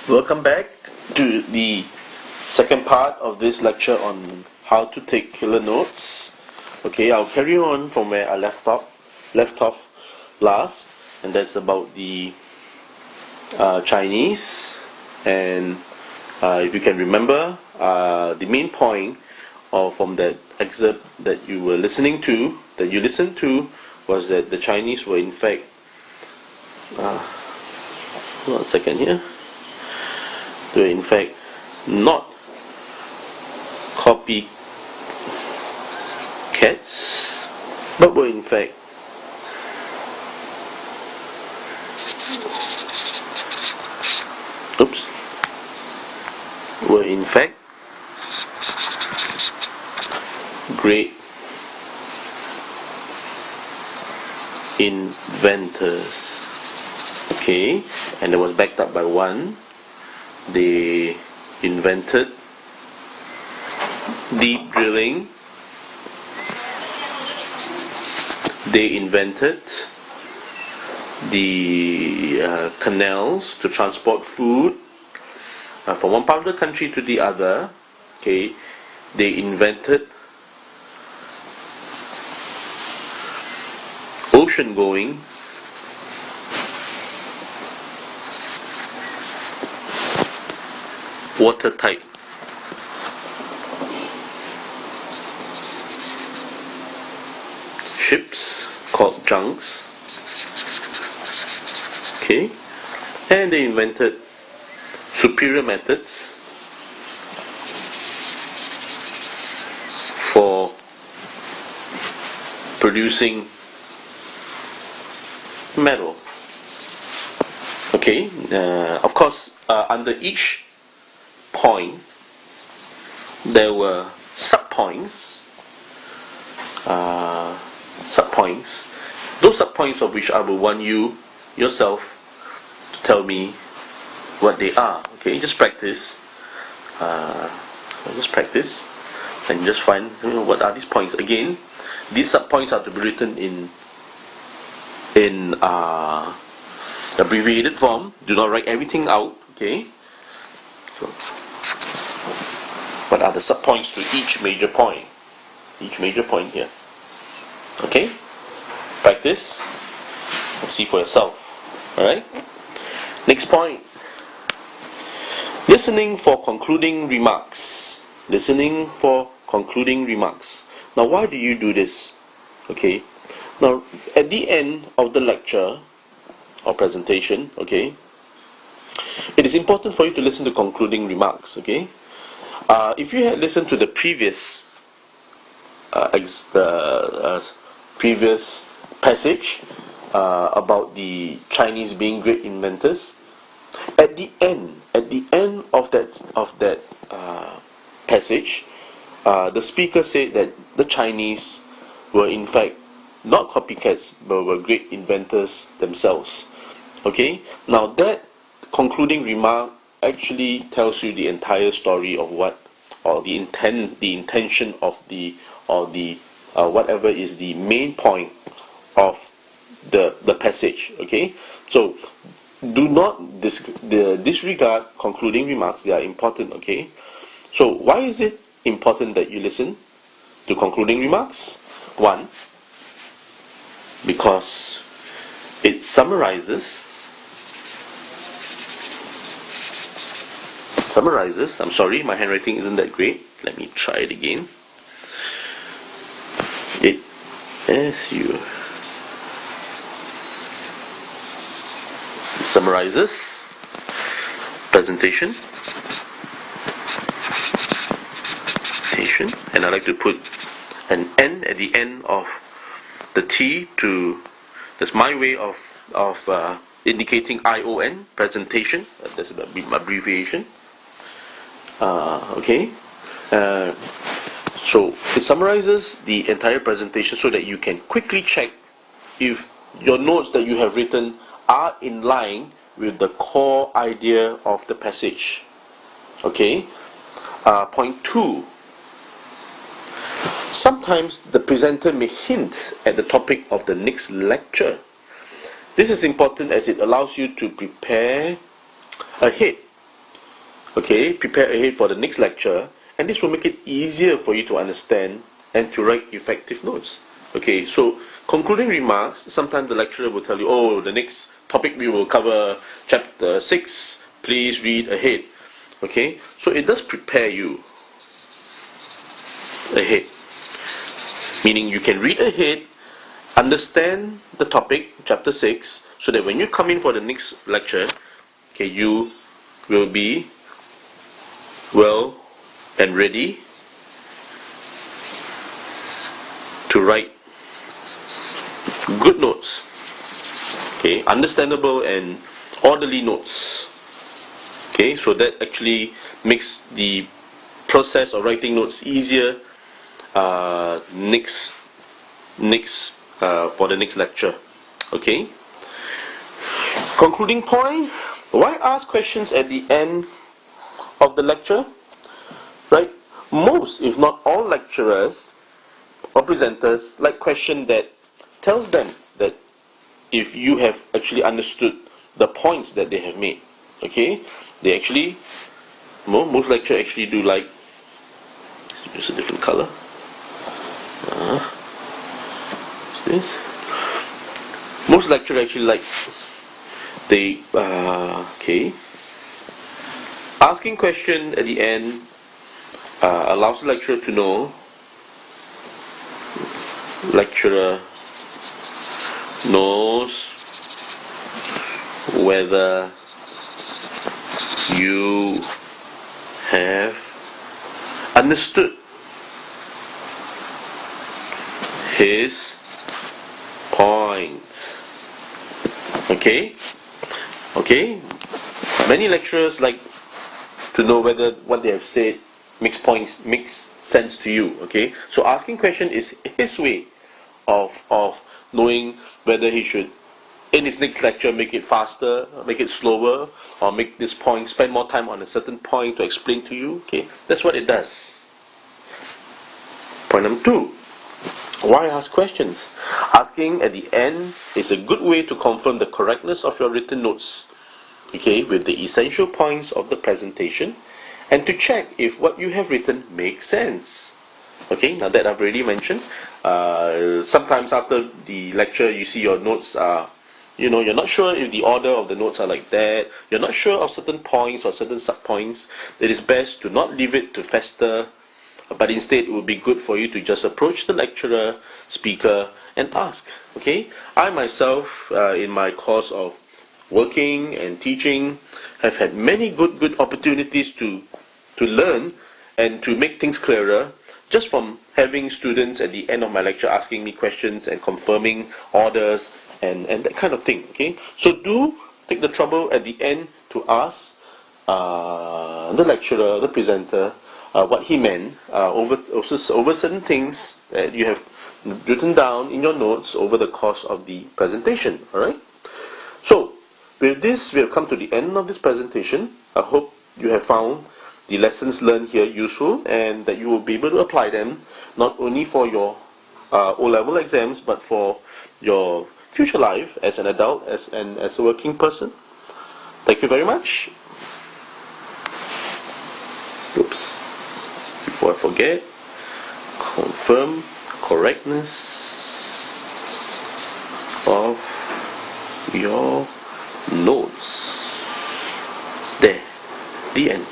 Welcome back to the second part of this lecture on how to take killer notes. Okay, I'll carry on from where I left off last, and that's about the Chinese. And if you can remember, the main point from that excerpt that you listened to, was that the Chinese were in fact. Hold on a second here. They were in fact not copycats, but were in fact great inventors. Okay, and it was backed up by one. They invented deep drilling. They invented the canals to transport food from one part of the country to the other. Okay, they invented ocean going. Watertight ships called junks. Okay, and they invented superior methods for producing metal. Okay, of course, under each point there were subpoints. Those subpoints of which I will want you yourself to tell me what they are. Okay, just practice. And just find what are these points. Again, these subpoints are to be written in abbreviated form. Do not write everything out. Okay. So, what are the subpoints to each major point? Each major point here. Okay? Practice and see for yourself. Alright? Next point. Listening for concluding remarks. Listening for concluding remarks. Now, why do you do this? Okay? Now, at the end of the lecture or presentation, okay, it is important for you to listen to concluding remarks. Okay, if you had listened to the previous previous passage about the Chinese being great inventors, at the end of that passage, the speaker said that the Chinese were in fact not copycats, but were great inventors themselves. Okay, now that concluding remark actually tells you the entire story of the intention of whatever is the main point of the passage. Okay, so do not disregard concluding remarks. They are important. Okay, so why is it important that you listen to concluding remarks? One, because it summarizes, I'm sorry, my handwriting isn't that great. Let me try it again. It summarizes presentation, and I like to put an N at the end of the T that's my way of indicating ION, presentation. That's the abbreviation. Okay, so it summarizes the entire presentation so that you can quickly check if your notes that you have written are in line with the core idea of the passage. Okay, point 2. Sometimes the presenter may hint at the topic of the next lecture. This is important as it allows you to prepare ahead Okay, prepare ahead for the next lecture, and this will make it easier for you to understand and to write effective notes. Okay, so concluding remarks, sometimes the lecturer will tell you, oh, the next topic we will cover chapter 6, please read ahead. Okay, so it does prepare you ahead, meaning you can read ahead, understand the topic, chapter 6, so that when you come in for the next lecture, okay, you will be well and ready to write good notes, okay, understandable and orderly notes. Okay, so that actually makes the process of writing notes easier for the next lecture. Okay. Concluding point: why ask questions at the end of the lecture? Right? Most, if not all, lecturers or presenters like question that tells them that if you have actually understood the points that they have made. Okay, they actually, most lecturers actually do like, use a different color. This. Most lecturers actually like, they, okay, asking question at the end allows the lecturer to know, lecturer knows whether you have understood his points. Okay? Okay? Many lecturers like to know whether what they have said makes sense to you. Okay? So asking question is his way of knowing whether he should, in his next lecture, make it faster, make it slower, or make this point, spend more time on a certain point to explain to you. Okay? That's what it does. Point number 2. Why ask questions? Asking at the end is a good way to confirm the correctness of your written notes, okay, with the essential points of the presentation, and to check if what you have written makes sense. Okay, now that I've already mentioned, sometimes after the lecture you see your notes are, you're not sure if the order of the notes are like that, you're not sure of certain points or certain sub-points. It is best to not leave it to fester, but instead it would be good for you to just approach the lecturer, speaker, and ask. Okay, I myself, in my course of working and teaching, have had many good opportunities to learn and to make things clearer just from having students at the end of my lecture asking me questions and confirming orders and that kind of thing. Okay, so do take the trouble at the end to ask the lecturer, the presenter, what he meant over certain things that you have written down in your notes over the course of the presentation. Alright? So, with this, we have come to the end of this presentation. I hope you have found the lessons learned here useful and that you will be able to apply them not only for your O Level exams but for your future life as an adult, as a working person. Thank you very much. Oops. Before I forget, confirm correctness of your notes. There, the end.